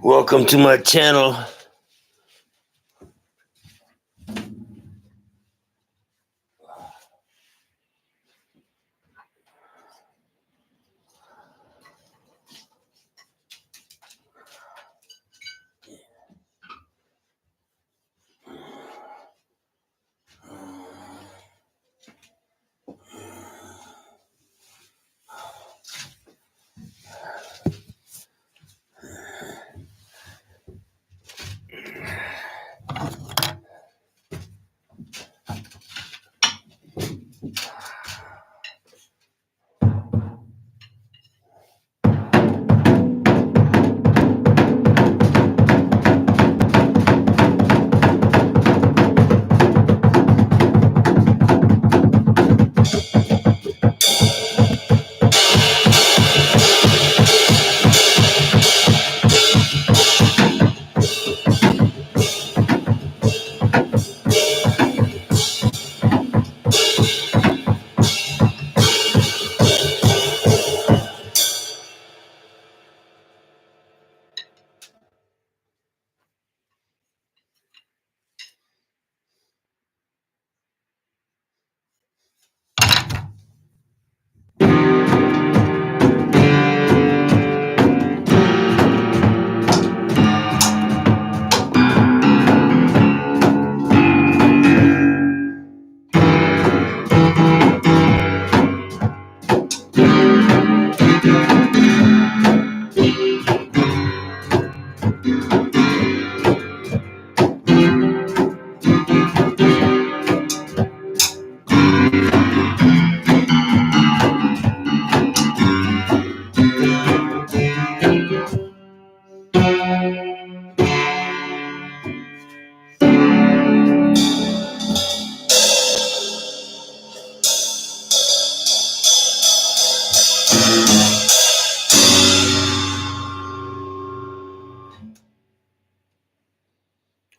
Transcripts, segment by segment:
Welcome to my channel.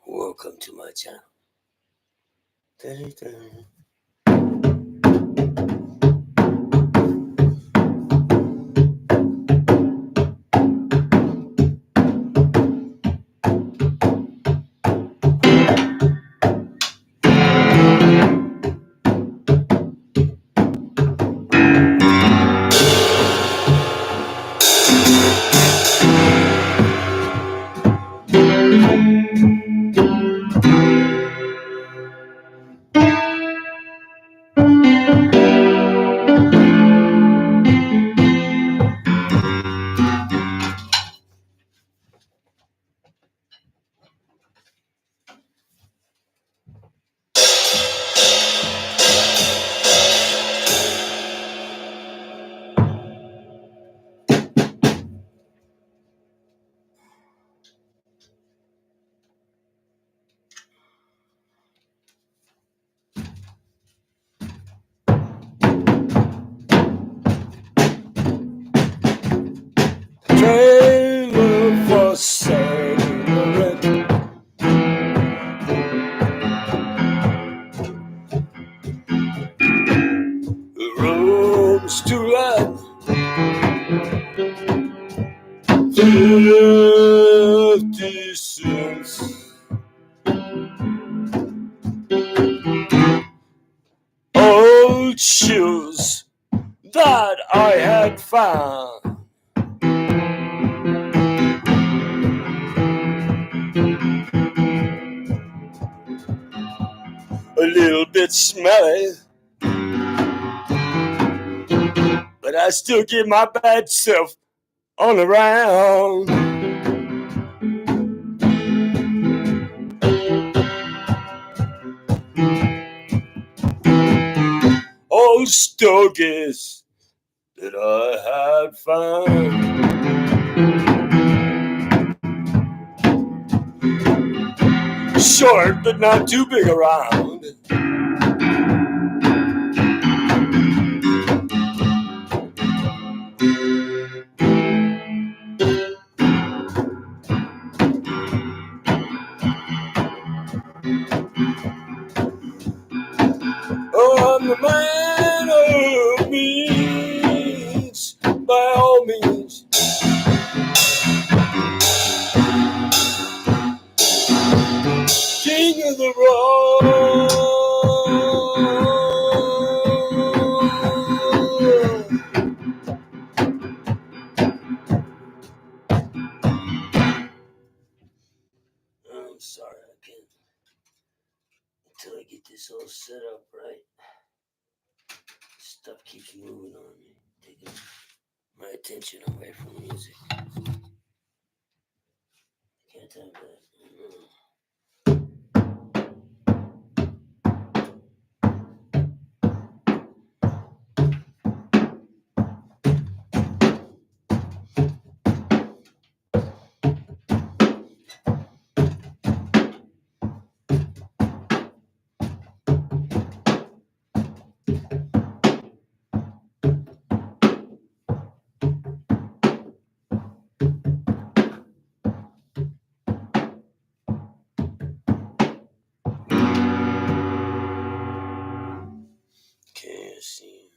Welcome to my channel. Trailer for sale, rooms to rent, 50 cents. Old shoes that I had found, a little bit smelly, but I still get my bad self on around. Old stogies that I had found, short, but not too big around. Oh, I'm the man of means, by all means. King of the road. I'm sorry, I can't until I get this all set up right. Stuff keeps moving on me, taking my attention away from music. Can't have that. Can't see.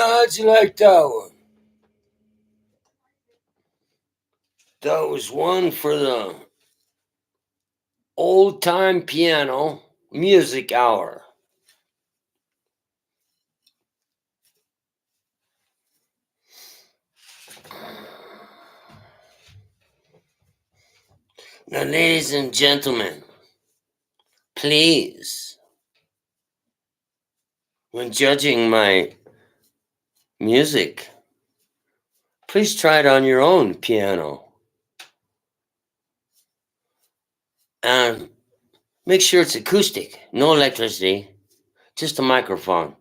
how'd you like that one? That was one for the old time piano music hour. Now, ladies and gentlemen, please, when judging my music, please try it on your own piano. And make sure it's acoustic, no electricity, just a microphone.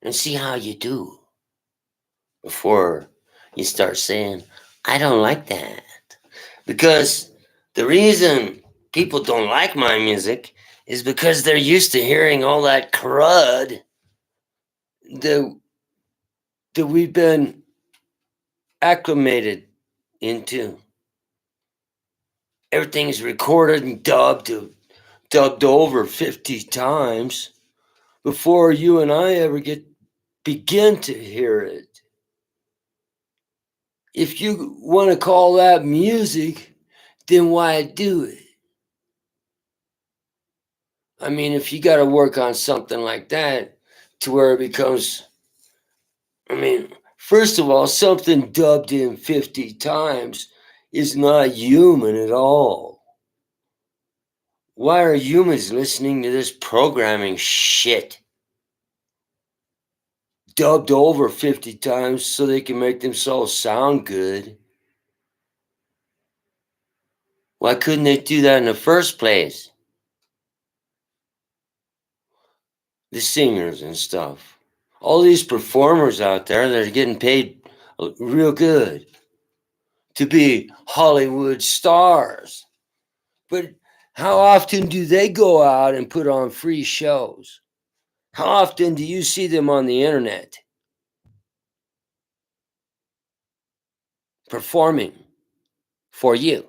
And see how you do before you start saying, I don't like that. Because the reason people don't like my music is because they're used to hearing all that crud that we've been acclimated into. Everything's recorded and dubbed over 50 times before you and I ever begin to hear it. If you want to call that music, then why do it? I mean, if you got to work on something like that to where it becomes, I mean, first of all, something dubbed in 50 times is not human at all. Why are humans listening to this programming shit? Dubbed over 50 times so they can make themselves sound good. Why couldn't they do that in the first place? The singers and stuff. All these performers out there that are getting paid real good to be Hollywood stars. But how often do they go out and put on free shows? How often do you see them on the internet performing for you,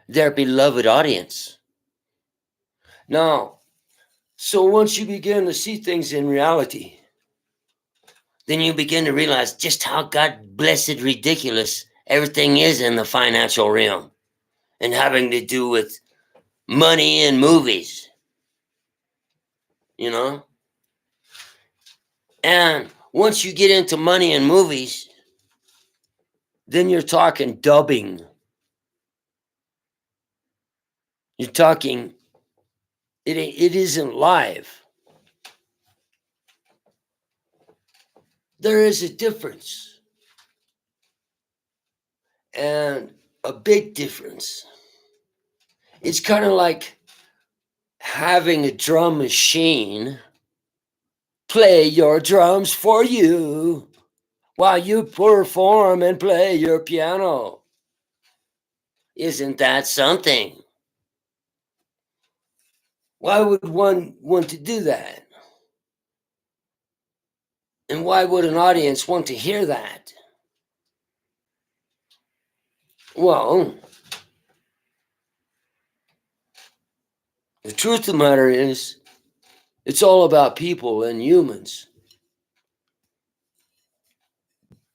their beloved audience? Now, so once you begin to see things in reality, then you begin to realize just how God blessed ridiculous everything is in the financial realm and having to do with money and movies, you know? And once you get into money and movies, then you're talking dubbing. You're talking, it isn't live. There is a difference. And a big difference. It's kind of like having a drum machine play your drums for you while you perform and play your piano. Isn't that something? Why would one want to do that? And why would an audience want to hear that? Well, the truth of the matter is, it's all about people and humans.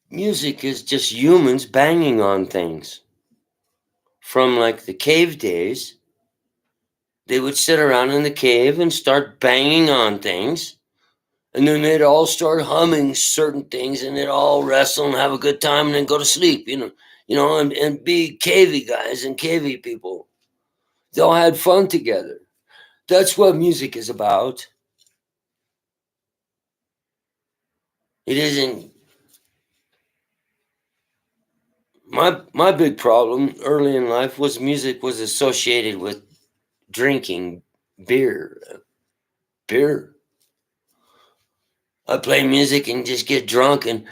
Music is just humans banging on things. From like the cave days, they would sit around in the cave and start banging on things. And then they'd all start humming certain things and they'd all wrestle and have a good time and then go to sleep, and be cavey guys and cavey people. They all had fun together. That's what music is about. It isn't. My big problem early in life was music was associated with drinking beer. I play music and just get drunk and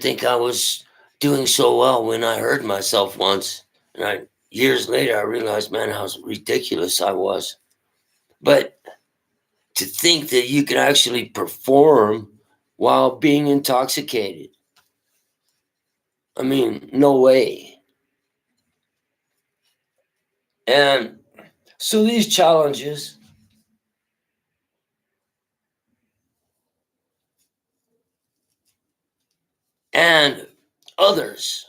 think I was doing so well when I heard myself once. And years later, I realized, man, how ridiculous I was. But to think that you can actually perform while being intoxicated, I mean, no way. And so these challenges, and others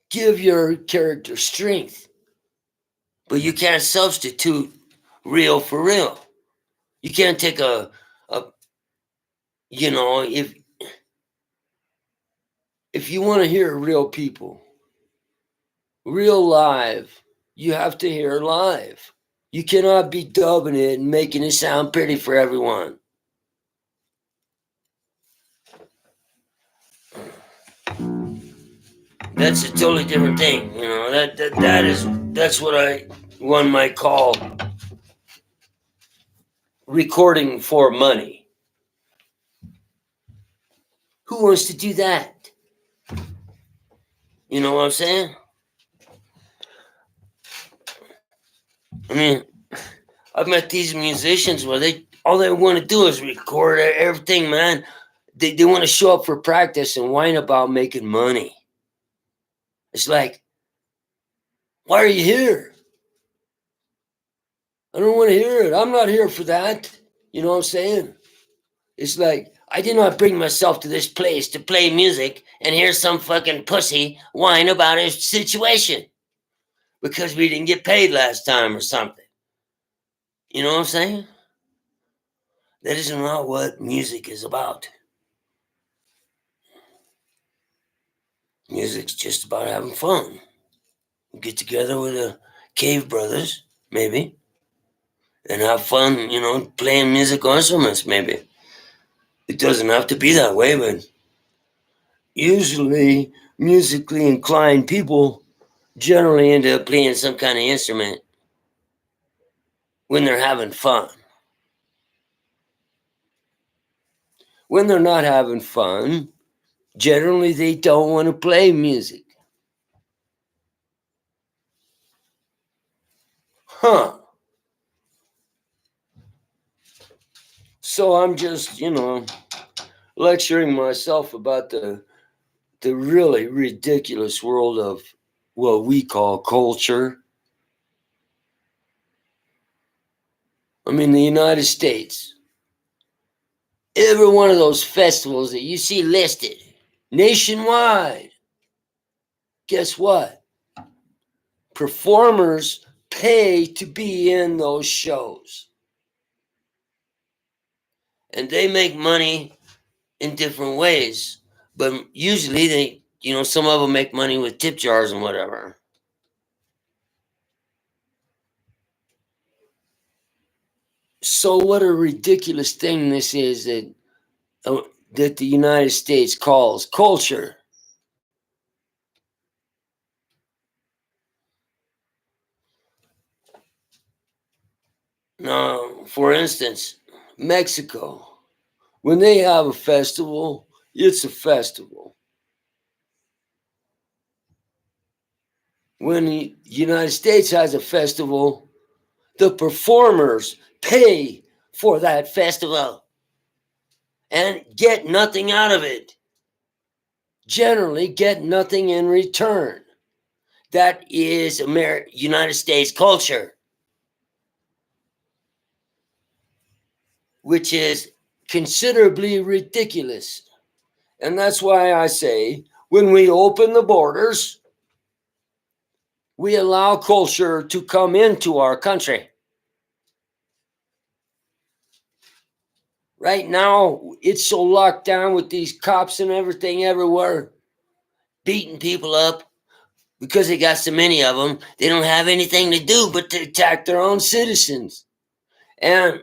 give your character strength, but you can't substitute real for real. You can't take a if you want to hear real people, real live, you have to hear live. You cannot be dubbing it and making it sound pretty for everyone. That's a totally different thing. That's what one might call recording for money. Who wants to do that? You know what I'm saying? I mean, I've met these musicians where all they want to do is record everything, man. They want to show up for practice and whine about making money. It's like, why are you here? I don't want to hear it. I'm not here for that. You know what I'm saying? It's like, I did not bring myself to this place to play music and hear some fucking pussy whine about his situation because we didn't get paid last time or something. You know what I'm saying? That is not what music is about. Music's just about having fun. Get together with the Cave Brothers, maybe, and have fun, playing musical instruments, maybe. It doesn't have to be that way, but usually musically inclined people generally end up playing some kind of instrument when they're having fun. When they're not having fun, generally they don't want to play music. Huh. So I'm just, lecturing myself about the really ridiculous world of what we call culture. I mean, the United States, every one of those festivals that you see listed nationwide, guess what? Performers pay to be in those shows. And they make money in different ways. But usually some of them make money with tip jars and whatever. So what a ridiculous thing this is that the United States calls culture. Now, for instance, Mexico, when they have a festival, it's a festival. When the United States has a festival, the performers pay for that festival and get nothing out of it. Generally, get nothing in return. That is United States culture, which is considerably ridiculous. And that's why I say, when we open the borders, we allow culture to come into our country. Right now, it's so locked down with these cops and everything everywhere, beating people up because they got so many of them. They don't have anything to do but to attack their own citizens. And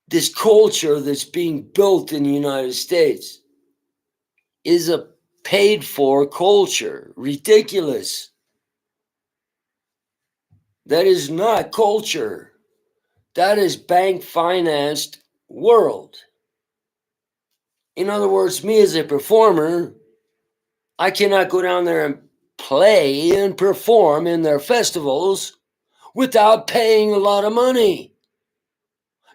this culture that's being built in the United States is a paid for culture. Ridiculous. That is not culture. That is bank financed world. In other words, me as a performer, I cannot go down there and play and perform in their festivals without paying a lot of money.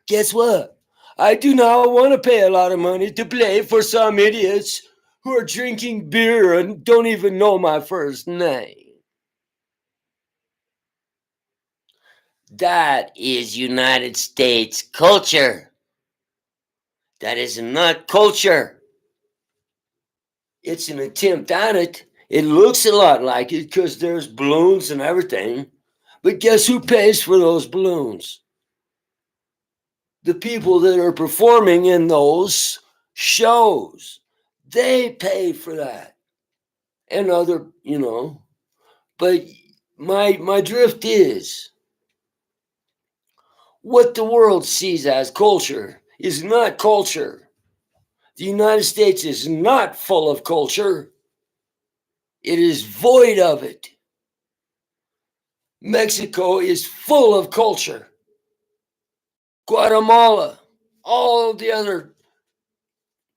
Guess what? I do not want to pay a lot of money to play for some idiots who are drinking beer and don't even know my first name. That is United States culture. That is not culture. It's an attempt at it. It looks a lot like it because there's balloons and everything. But guess who pays for those balloons? The people that are performing in those shows. They pay for that. And other, But my drift is what the world sees as culture is not culture. The United States is not full of culture. It is void of it. Mexico is full of culture. Guatemala, all the other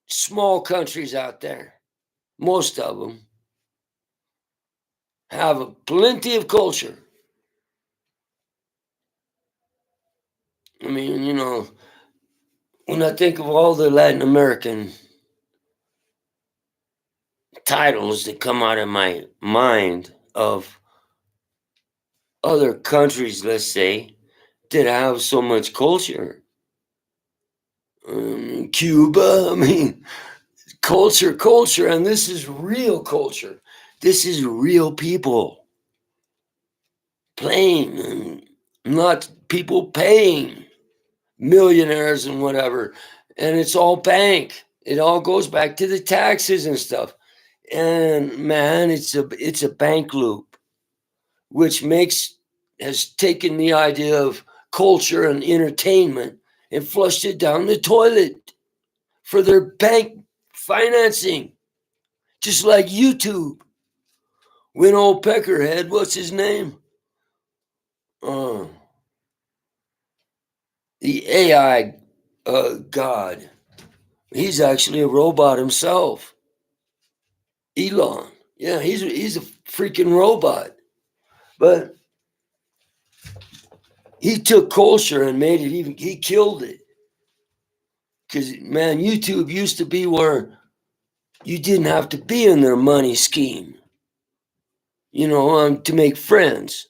small countries out there, most of them have plenty of culture. I mean, when I think of all the Latin American titles that come out of my mind of other countries, let's say, that have so much culture. Cuba, I mean, culture, and this is real culture. This is real people playing, and not people paying, millionaires and whatever. And it's all bank. It all goes back to the taxes and stuff. And man, it's a bank loop, which has taken the idea of culture and entertainment and flushed it down the toilet for their bank financing. Just like YouTube. When old Peckerhead, what's his name? The AI god. He's actually a robot himself. Elon. Yeah, he's a freaking robot. But he took culture and made it he killed it. Because, man, YouTube used to be where you didn't have to be in their money scheme, to make friends.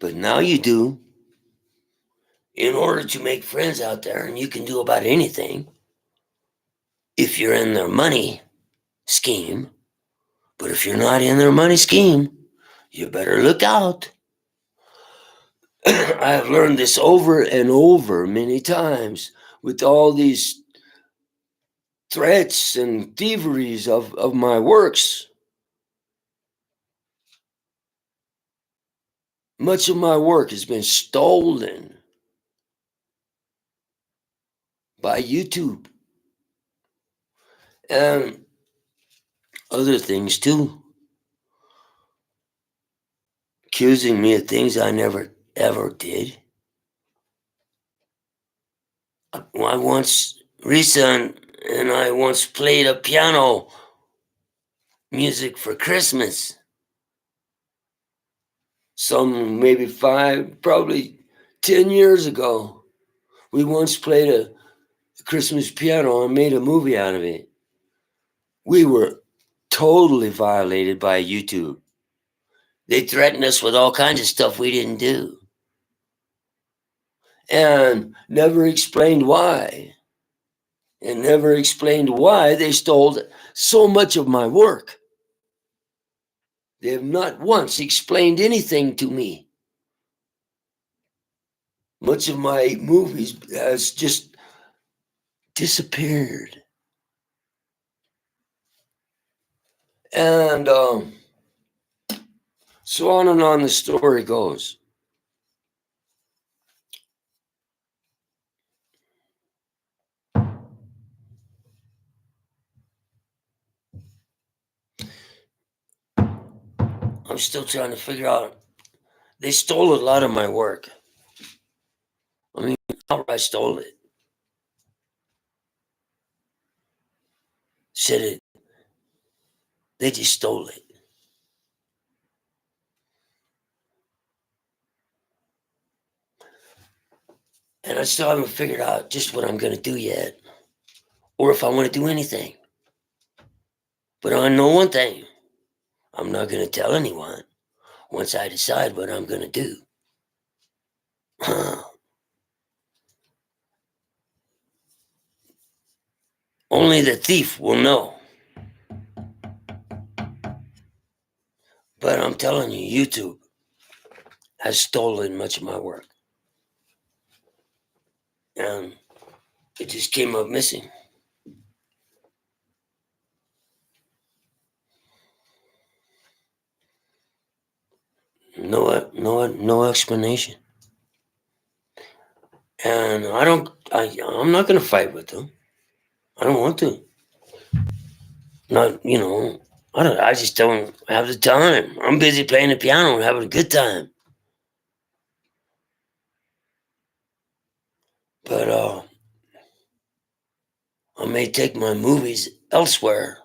But now you do. In order to make friends out there, and you can do about anything if you're in their money scheme. But if you're not in their money scheme, you better look out. I have learned this over and over many times with all these threats and thieveries of my works. Much of my work has been stolen by YouTube and other things too. Accusing me of things I never ever did. I once, Risa and I once played a piano music for Christmas. Some maybe 5, probably 10 years ago. We once played a Christmas piano and made a movie out of it. We were totally violated by YouTube. They threatened us with all kinds of stuff we didn't do. And never explained why. And never explained why they stole so much of my work. They have not once explained anything to me. Much of my movies has just disappeared. And so on and on the story goes. I'm still trying to figure out. They stole a lot of my work. I mean, outright stole it. Said it. They just stole it. And I still haven't figured out just what I'm going to do yet. Or if I want to do anything. But I know one thing. I'm not going to tell anyone once I decide what I'm going to do. Only the thief will know. But I'm telling you, YouTube has stolen much of my work. And it just came up missing. No explanation. And I'm not going to fight with them. I don't want to. Not, I just don't have the time. I'm busy playing the piano and having a good time. But I may take my movies elsewhere.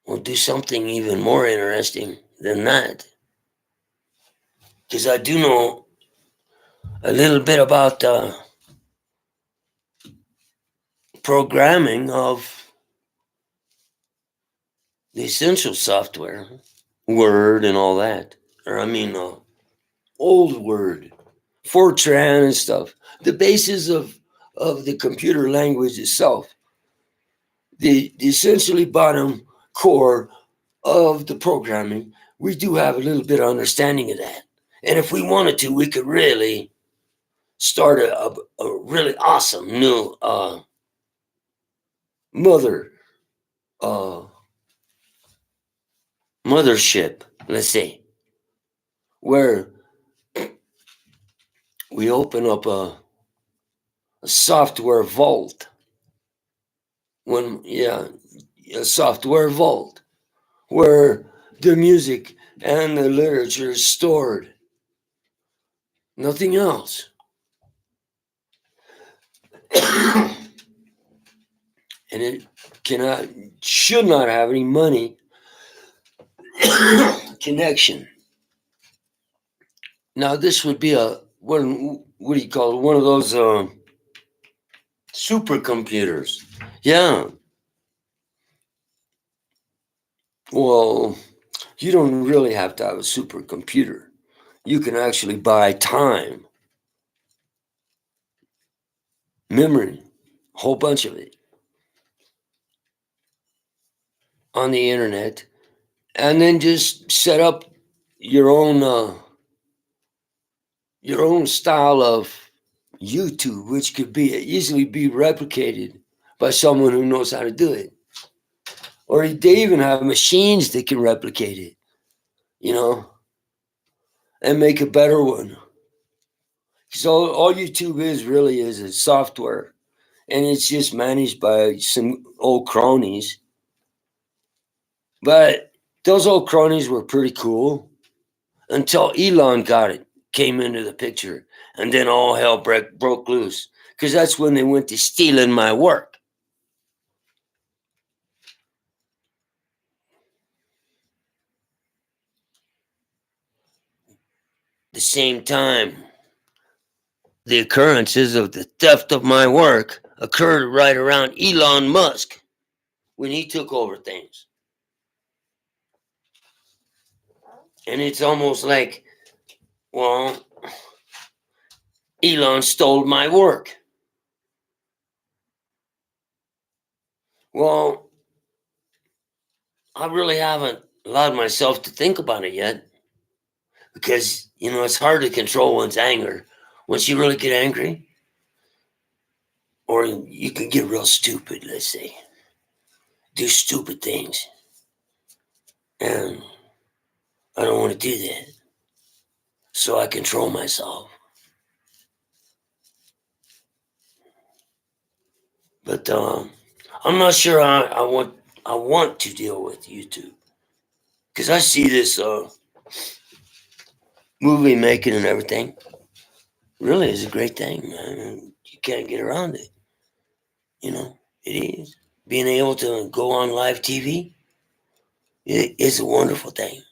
Or do something even more interesting than that. Because I do know a little bit about programming of the essential software, Word and all that. Or old Word, Fortran and stuff. The basis of the computer language itself. The essentially bottom core of the programming, we do have a little bit of understanding of that. And if we wanted to, we could really start a really awesome new mother uh, mothership, let's say, where we open up a software vault. A software vault where the music and the literature is stored. Nothing else. And it should not have any money connection. Now this would be what do you call it? One of those supercomputers. Yeah. Well, you don't really have to have a supercomputer. You can actually buy time, memory, a whole bunch of it on the internet, and then just set up your own style of YouTube, which could be easily be replicated by someone who knows how to do it. Or they even have machines that can replicate it, and make a better one. So all YouTube really is a software, and it's just managed by some old cronies. But those old cronies were pretty cool until Elon came into the picture, and then all hell broke loose, because that's when they went to stealing my work. The same time, the occurrences of the theft of my work occurred right around Elon Musk when he took over things. And it's almost like, well, Elon stole my work. Well, I really haven't allowed myself to think about it yet, because, it's hard to control one's anger. Once you really get angry, or you can get real stupid, let's say, do stupid things. And I don't want to do that. So I control myself. But I'm not sure I want to deal with YouTube, because I see this movie making and everything really is a great thing, man. You can't get around it. It is. Being able to go on live TV, it is a wonderful thing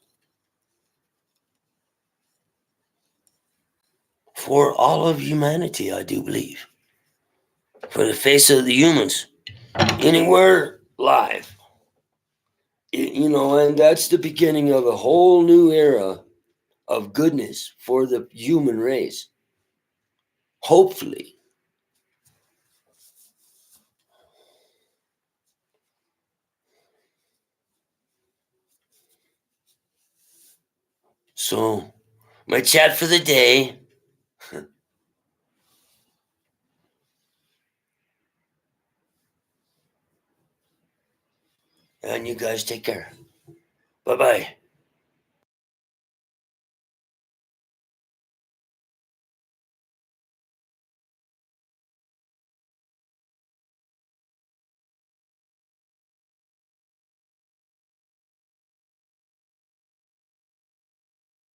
for all of humanity, I do believe. For the face of the humans, anywhere live. And that's the beginning of a whole new era of goodness for the human race. Hopefully. So, my chat for the day. And you guys take care. Bye bye.